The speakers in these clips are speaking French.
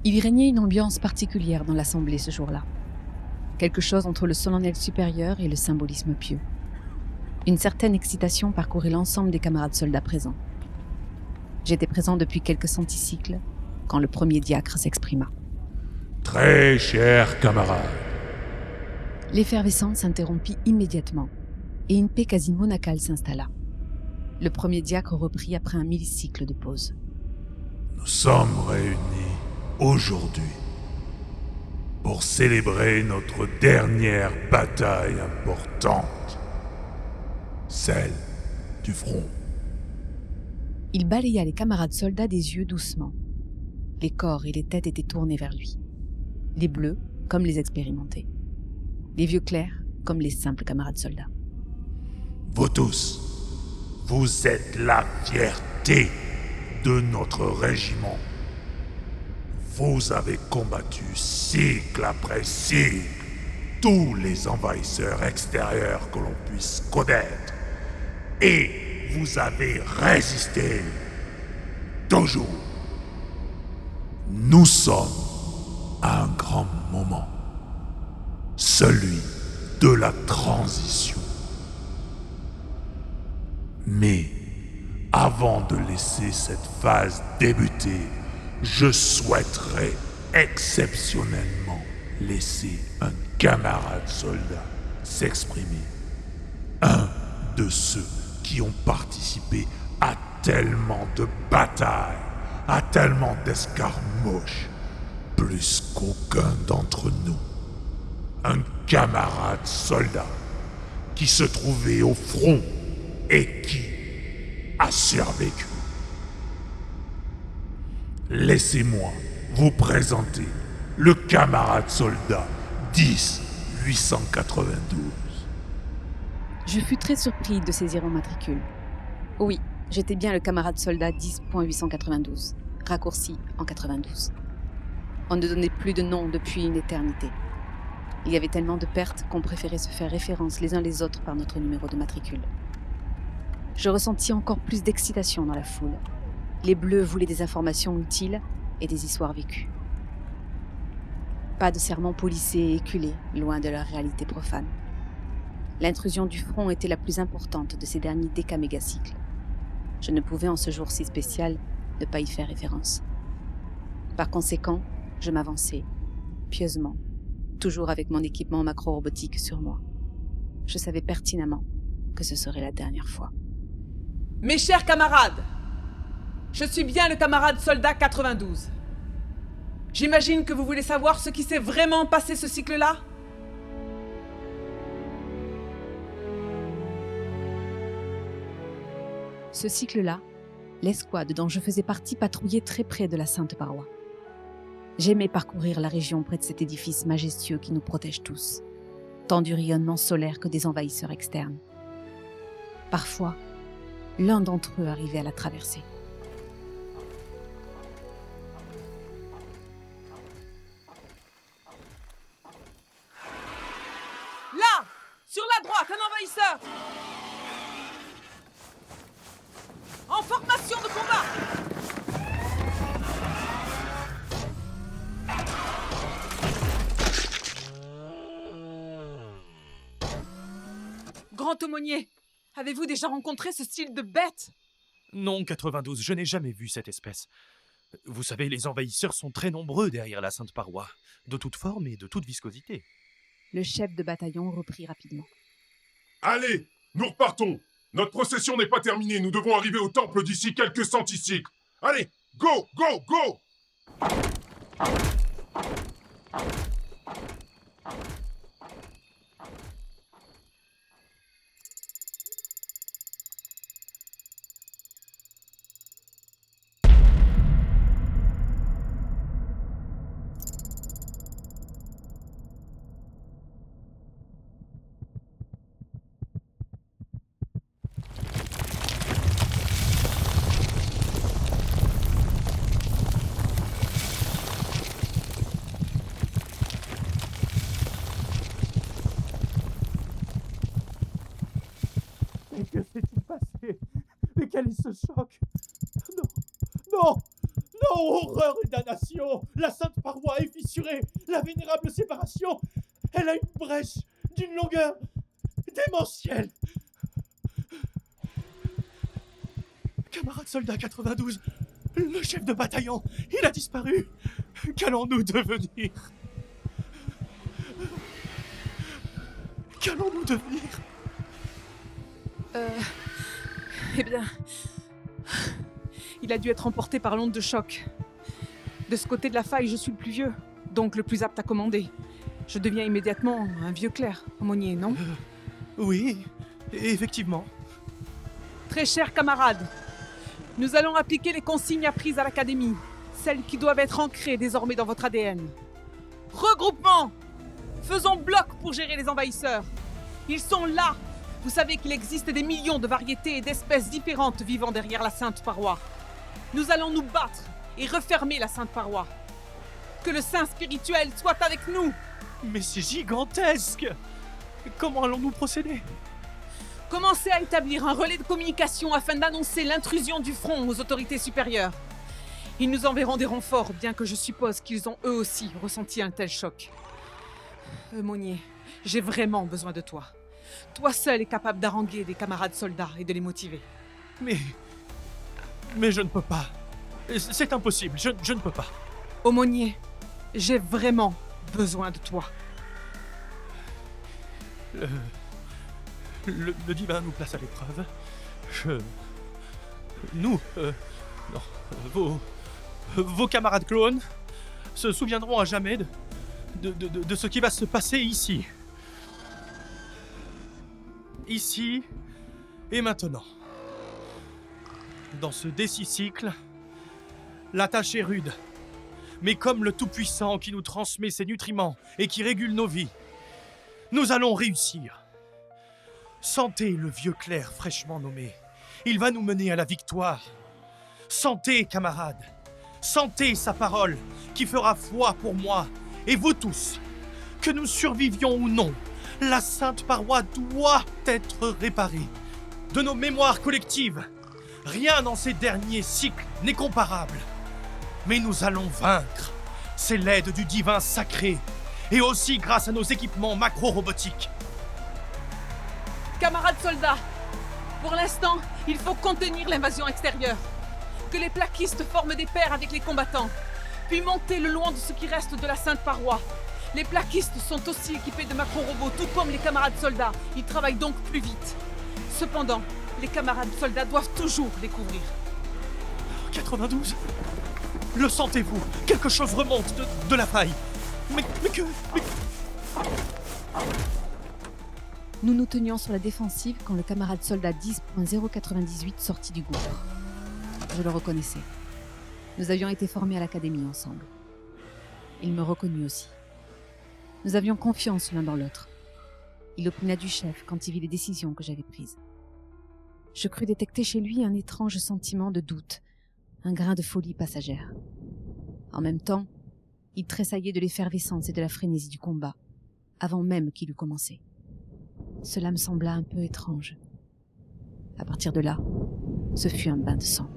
Il y régnait une ambiance particulière dans l'assemblée ce jour-là. Quelque chose entre le solennel supérieur et le symbolisme pieux. Une certaine excitation parcourait l'ensemble des camarades soldats présents. J'étais présent depuis quelques centicycles quand le premier diacre s'exprima. Très chers camarades, L'effervescence s'interrompit immédiatement et une paix quasi monacale s'installa. Le premier diacre reprit après un millicycle de pause. nous sommes réunis aujourd'hui pour célébrer notre dernière bataille importante, celle du front. Il balaya les camarades soldats des yeux doucement. Les corps et les têtes étaient tournés vers lui. Les bleus comme les expérimentés. Les vieux clercs comme les simples camarades soldats. Vous tous, vous êtes la fierté de notre régiment. Vous avez combattu cycle après cycle tous les envahisseurs extérieurs que l'on puisse connaître. Et vous avez résisté. Toujours. Nous sommes à un grand moment. Celui de la transition. Mais avant de laisser cette phase débuter, je souhaiterais exceptionnellement laisser un camarade soldat s'exprimer. Un de ceux qui ont participé à tellement de batailles, à tellement d'escarmouches, plus qu'aucun d'entre nous. Un camarade soldat qui se trouvait au front et qui a survécu. Laissez-moi vous présenter le camarade soldat 10-892. Je fus très surpris de saisir mon matricule. Oui, j'étais bien le camarade soldat 10.892, raccourci en 92. On ne donnait plus de nom depuis une éternité. Il y avait tellement de pertes qu'on préférait se faire référence les uns les autres par notre numéro de matricule. Je ressentis encore plus d'excitation dans la foule. Les bleus voulaient des informations utiles et des histoires vécues. Pas de serments polissés et éculés, loin de leur réalité profane. L'intrusion du front était la plus importante de ces derniers décamégacycles. Je ne pouvais en ce jour si spécial ne pas y faire référence. Par conséquent, je m'avançai, pieusement, toujours avec mon équipement macro-robotique sur moi. Je savais pertinemment que ce serait la dernière fois. Mes chers camarades, je suis bien le camarade soldat 92. J'imagine que vous voulez savoir ce qui s'est vraiment passé ce cycle-là ? Ce cycle-là, l'escouade dont je faisais partie patrouillait très près de la Sainte Paroi. J'aimais parcourir la région près de cet édifice majestueux qui nous protège tous, tant du rayonnement solaire que des envahisseurs externes. Parfois, l'un d'entre eux arrivait à la traverser. Là, sur la droite, un envahisseur. En formation de combat. Grand aumônier, avez-vous déjà rencontré ce style de bête ? Non, 92, je n'ai jamais vu cette espèce. Vous savez, les envahisseurs sont très nombreux derrière la Sainte Paroi, de toute forme et de toute viscosité. Le chef de bataillon reprit rapidement. Allez, nous repartons. Notre procession n'est pas terminée, nous devons arriver au temple d'ici quelques centicycles. Allez, go, go, go! Mais que s'est-il passé? Mais quel est ce choc? Non, non, Non, horreur et damnation! La sainte paroi est fissurée! La vénérable séparation, elle a une brèche d'une longueur démentielle! Camarade soldat 92, le chef de bataillon, il a disparu! Qu'allons-nous devenir? Qu'allons-nous devenir? Eh bien... Il a dû être emporté par l'onde de choc. De ce côté de la faille, je suis le plus vieux, donc le plus apte à commander. Je deviens immédiatement un vieux clerc, aumônier, non? Oui, effectivement. Très chers camarades, nous allons appliquer les consignes apprises à l'académie, celles qui doivent être ancrées désormais dans votre ADN. Regroupement! Faisons bloc pour gérer les envahisseurs. Ils sont là! Vous savez qu'il existe des millions de variétés et d'espèces différentes vivant derrière la sainte paroi. Nous allons nous battre et refermer la sainte paroi. Que le saint spirituel soit avec nous! Mais c'est gigantesque! Comment allons-nous procéder? Commencez à établir un relais de communication afin d'annoncer l'intrusion du front aux autorités supérieures. Ils nous enverront des renforts, bien que je suppose qu'ils ont eux aussi ressenti un tel choc. Aumônier, j'ai vraiment besoin de toi. Toi seul es capable d'haranguer des camarades soldats et de les motiver. Mais je ne peux pas. C'est impossible, je ne peux pas. Aumônier, j'ai vraiment besoin de toi. Le divin nous place à l'épreuve. Vos camarades clones se souviendront à jamais de ce qui va se passer ici. Ici et maintenant. Dans ce décicycle, la tâche est rude. Mais comme le Tout-Puissant qui nous transmet ses nutriments et qui régule nos vies, nous allons réussir. Sentez le vieux clerc fraîchement nommé. Il va nous mener à la victoire. Sentez, camarades. Sentez sa parole qui fera foi pour moi et vous tous. Que nous survivions ou non, la sainte paroi doit être réparée. De nos mémoires collectives, rien dans ces derniers cycles n'est comparable. Mais nous allons vaincre. C'est l'aide du divin sacré. Et aussi grâce à nos équipements macro-robotiques. Camarades soldats, pour l'instant, il faut contenir l'invasion extérieure. Que les plaquistes forment des paires avec les combattants, puis monter le long de ce qui reste de la sainte paroi. Les plaquistes sont aussi équipés de macro-robots, tout comme les camarades soldats. Ils travaillent donc plus vite. Cependant, les camarades soldats doivent toujours les couvrir. 92 ? Le sentez-vous ? Quelque chose remonte de la faille. Mais Nous nous tenions sur la défensive quand le camarade soldat 10.098 sortit du gouffre. Je le reconnaissais. Nous avions été formés à l'académie ensemble. Il me reconnut aussi. Nous avions confiance l'un dans l'autre. Il opina du chef quand il vit les décisions que j'avais prises. Je crus détecter chez lui un étrange sentiment de doute, un grain de folie passagère. En même temps, il tressaillait de l'effervescence et de la frénésie du combat, avant même qu'il eût commencé. Cela me sembla un peu étrange. À partir de là, ce fut un bain de sang.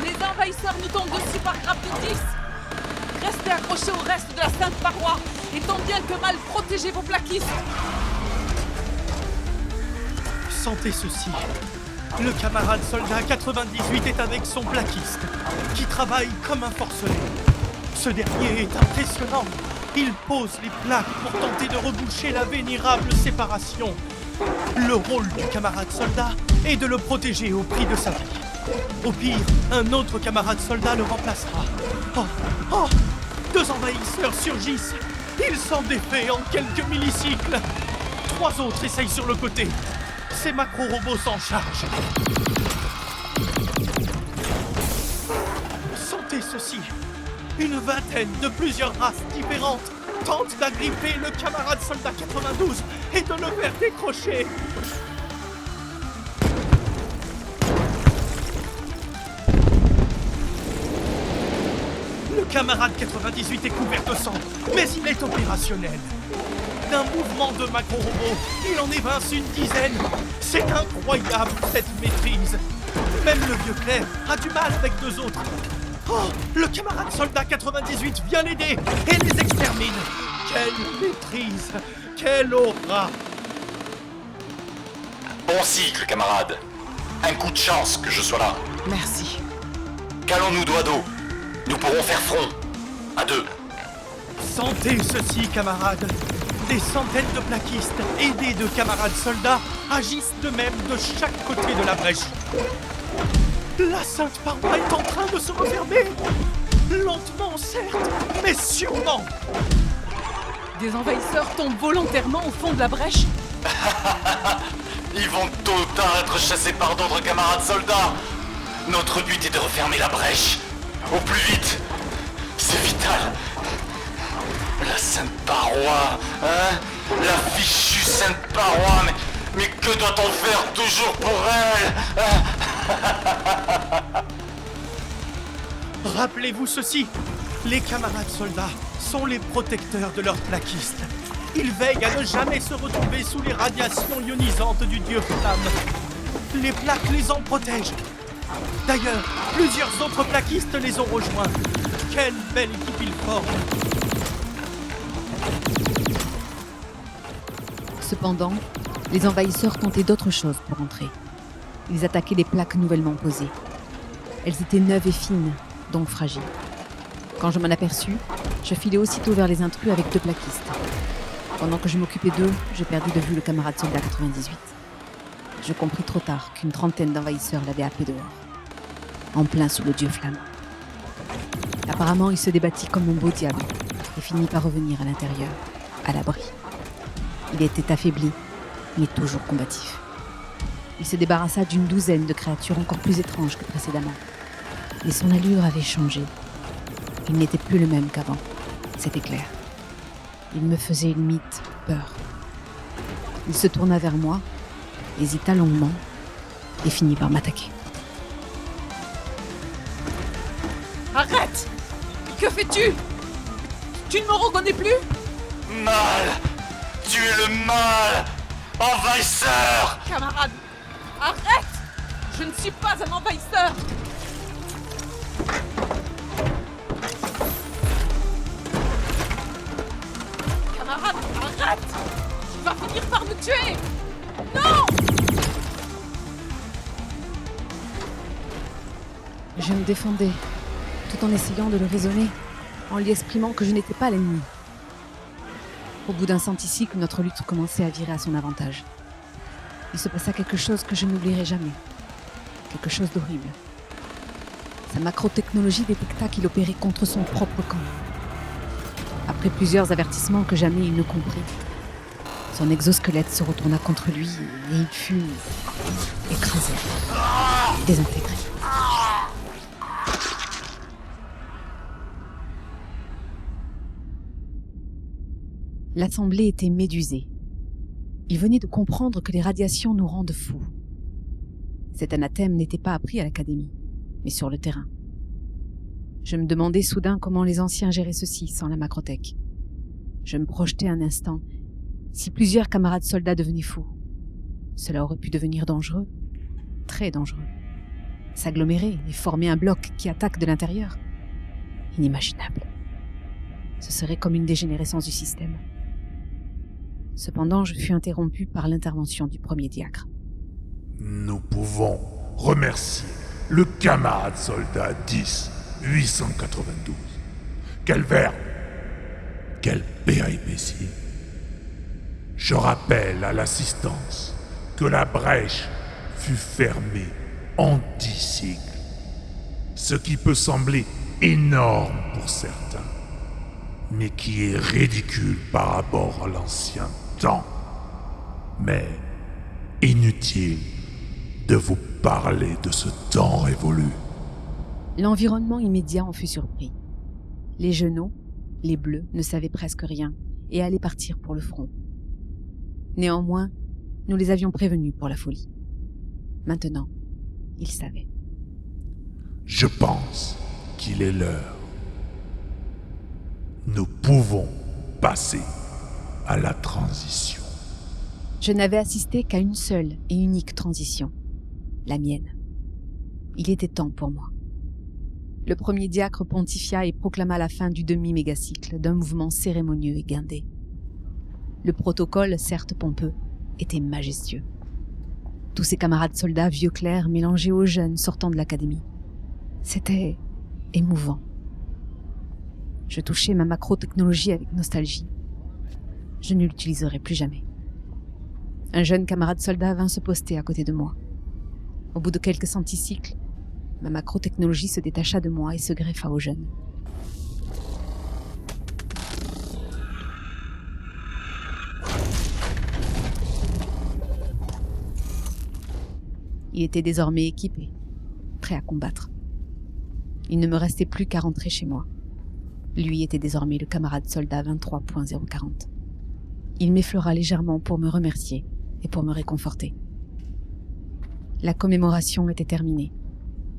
Les envahisseurs nous tombent dessus par grappe de 10. Restez accrochés au reste de la sainte paroi et tant bien que mal protégez vos plaquistes. sentez ceci. Le camarade soldat 98 est avec son plaquiste, qui travaille comme un forcené. Ce dernier est impressionnant. Il pose les plaques pour tenter de reboucher la vénérable séparation. Le rôle du camarade soldat est de le protéger au prix de sa vie. Au pire, un autre camarade soldat le remplacera. Oh, deux envahisseurs surgissent. Ils s'en défait en quelques millicycles. 3 autres essayent sur le côté. Ces macro-robots s'en chargent. Sentez ceci. Une vingtaine de plusieurs races différentes tente d'agripper le camarade soldat 92 et de le faire décrocher. Le camarade 98 est couvert de sang, mais il est opérationnel. D'un mouvement de macro-robot, il en évince une dizaine. C'est incroyable, cette maîtrise. Même le vieux Claire a du mal avec 2 autres. Oh, le camarade soldat 98 vient l'aider et les extermine. Quelle maîtrise, quelle aura. Bon cycle, camarade. Un coup de chance que je sois là. Merci. Calons-nous dos à dos. Nous pourrons faire front. À 2. Sentez ceci, camarades. Des centaines de plaquistes, aidés de camarades soldats, agissent de même de chaque côté de la brèche. La sainte paroi est en train de se refermer. Lentement, certes, mais sûrement. Des envahisseurs tombent volontairement au fond de la brèche. Ils vont tôt ou tard être chassés par d'autres camarades soldats. Notre but est de refermer la brèche. Au plus vite. C'est vital. La sainte paroi, hein? La fichue sainte paroi, mais que doit-on faire toujours pour elle, hein? Rappelez-vous ceci. Les camarades soldats sont les protecteurs de leurs plaquistes. Ils veillent à ne jamais se retrouver sous les radiations ionisantes du dieu flamme. Les plaques les en protègent. D'ailleurs, plusieurs autres plaquistes les ont rejoints. Quelle belle équipe ils forment. Cependant, les envahisseurs tentaient d'autres choses pour entrer. Ils attaquaient les plaques nouvellement posées. Elles étaient neuves et fines, donc fragiles. Quand je m'en aperçus, je filai aussitôt vers les intrus avec 2 plaquistes. Pendant que je m'occupais d'eux, je perdis de vue le camarade soldat 98. Je compris trop tard qu'une trentaine d'envahisseurs l'avaient happé dehors, en plein sous le dieu flamme. Apparemment, il se débattit comme un beau diable et finit par revenir à l'intérieur, à l'abri. Il était affaibli, mais toujours combatif. Il se débarrassa d'une douzaine de créatures encore plus étranges que précédemment. Mais son allure avait changé. Il n'était plus le même qu'avant, c'était clair. Il me faisait limite peur. Il se tourna vers moi, hésita longuement et finit par m'attaquer. Arrête! Que fais-tu? Tu ne me reconnais plus? Mal! Tu es le mal! Envahisseur! Camarade, arrête! Je ne suis pas un envahisseur! Camarade, arrête! Tu vas finir par me tuer! Non! Je me défendais, tout en essayant de le raisonner, en lui exprimant que je n'étais pas l'ennemi. Au bout d'un centicycle, notre lutte commençait à virer à son avantage. Il se passa quelque chose que je n'oublierai jamais. Quelque chose d'horrible. Sa macrotechnologie détecta qu'il opérait contre son propre camp. Après plusieurs avertissements que jamais il ne comprit, son exosquelette se retourna contre lui et il fut écrasé, désintégré. L'assemblée était médusée. Il venait de comprendre que les radiations nous rendent fous. Cet anathème n'était pas appris à l'académie, mais sur le terrain. Je me demandais soudain comment les anciens géraient ceci sans la macrotech. Je me projetais un instant. Si plusieurs camarades soldats devenaient fous, cela aurait pu devenir dangereux, très dangereux. S'agglomérer et former un bloc qui attaque de l'intérieur. Inimaginable. Ce serait comme une dégénérescence du système. Cependant, je fus interrompu par l'intervention du premier diacre. Nous pouvons remercier le camarade soldat 10-892. Quel verbe! Quelle péripétie! Je rappelle à l'assistance que la brèche fut fermée anti-cycle, ce qui peut sembler énorme pour certains, mais qui est ridicule par rapport à l'ancien temps. Mais inutile de vous parler de ce temps révolu. L'environnement immédiat en fut surpris. Les genoux, Les Bleus ne savaient presque rien et allaient partir pour le front. Néanmoins, nous les avions prévenus pour la folie. Maintenant, ils savaient. Je pense qu'il est l'heure. Nous pouvons passer à la transition. Je n'avais assisté qu'à une seule et unique transition, la mienne. Il était temps pour moi. Le premier diacre pontifia et proclama la fin du demi-mégacycle d'un mouvement cérémonieux et guindé. Le protocole, certes pompeux, était majestueux. Tous ces camarades soldats vieux clercs mélangés aux jeunes sortant de l'académie. C'était émouvant. Je touchais ma macro-technologie avec nostalgie. Je ne l'utiliserai plus jamais. Un jeune camarade soldat vint se poster à côté de moi. Au bout de quelques centicycles, ma macro-technologie se détacha de moi et se greffa au jeune. Il était désormais équipé, prêt à combattre. Il ne me restait plus qu'à rentrer chez moi. Lui était désormais le camarade soldat 23.040. Il m'effleura légèrement pour me remercier et pour me réconforter. La commémoration était terminée.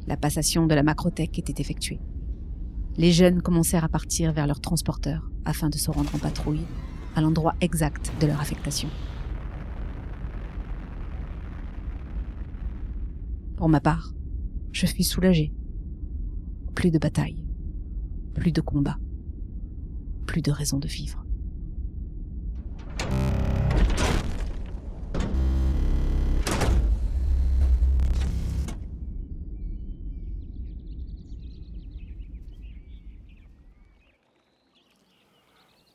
La passation de la macrotech était effectuée. Les jeunes commencèrent à partir vers leur transporteur afin de se rendre en patrouille à l'endroit exact de leur affectation. Pour ma part, je fus soulagé. Plus de bataille, plus de combat, plus de raison de vivre.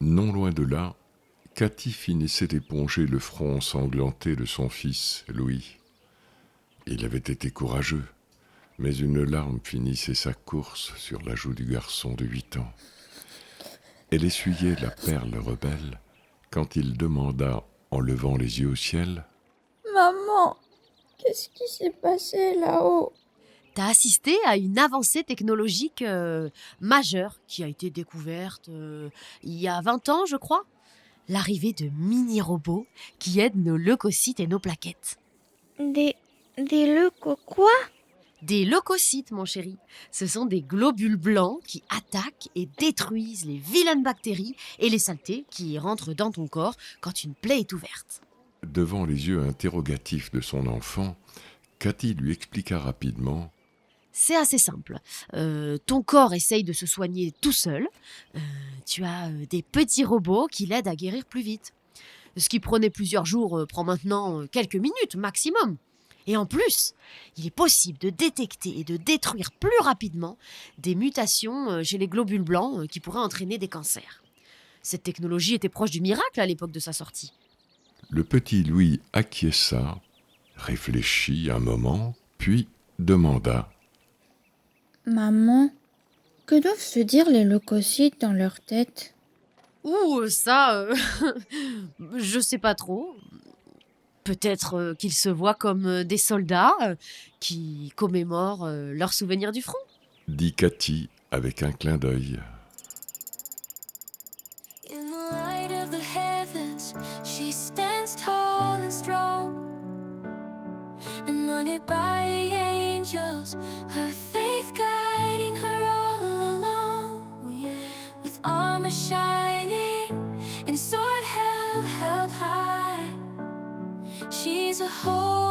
Non loin de là, Cathy finissait d'éponger le front ensanglanté de son fils, Louis. Il avait été courageux, mais une larme finissait sa course sur la joue du garçon de 8 ans. Elle essuyait la perle rebelle quand il demanda, en levant les yeux au ciel, « Maman, qu'est-ce qui s'est passé là-haut ?» T'as assisté à une avancée technologique majeure qui a été découverte il y a 20 ans, je crois. L'arrivée de mini-robots qui aident nos leucocytes et nos plaquettes. Des leucos quoi ? Des leucocytes, mon chéri. Ce sont des globules blancs qui attaquent et détruisent les vilaines bactéries et les saletés qui rentrent dans ton corps quand une plaie est ouverte. devant les yeux interrogatifs de son enfant, Cathy lui expliqua rapidement. C'est assez simple. Ton corps essaye de se soigner tout seul. Tu as des petits robots qui l'aident à guérir plus vite. Ce qui prenait plusieurs jours prend maintenant quelques minutes maximum. Et en plus, il est possible de détecter et de détruire plus rapidement des mutations chez les globules blancs qui pourraient entraîner des cancers. Cette technologie était proche du miracle à l'époque de sa sortie. Le petit Louis acquiesça, réfléchit un moment, puis demanda. Maman, que doivent se dire les leucocytes dans leur tête ? Ouh, ça, je sais pas trop. Peut-être qu'ils se voient comme des soldats qui commémorent leurs souvenirs du front. Dit Cathy avec un clin d'œil. In the light of the heavens, she stands tall and strong, anointed by the angels, her faith guiding her all along, with armor shining and sword held high. She's a holy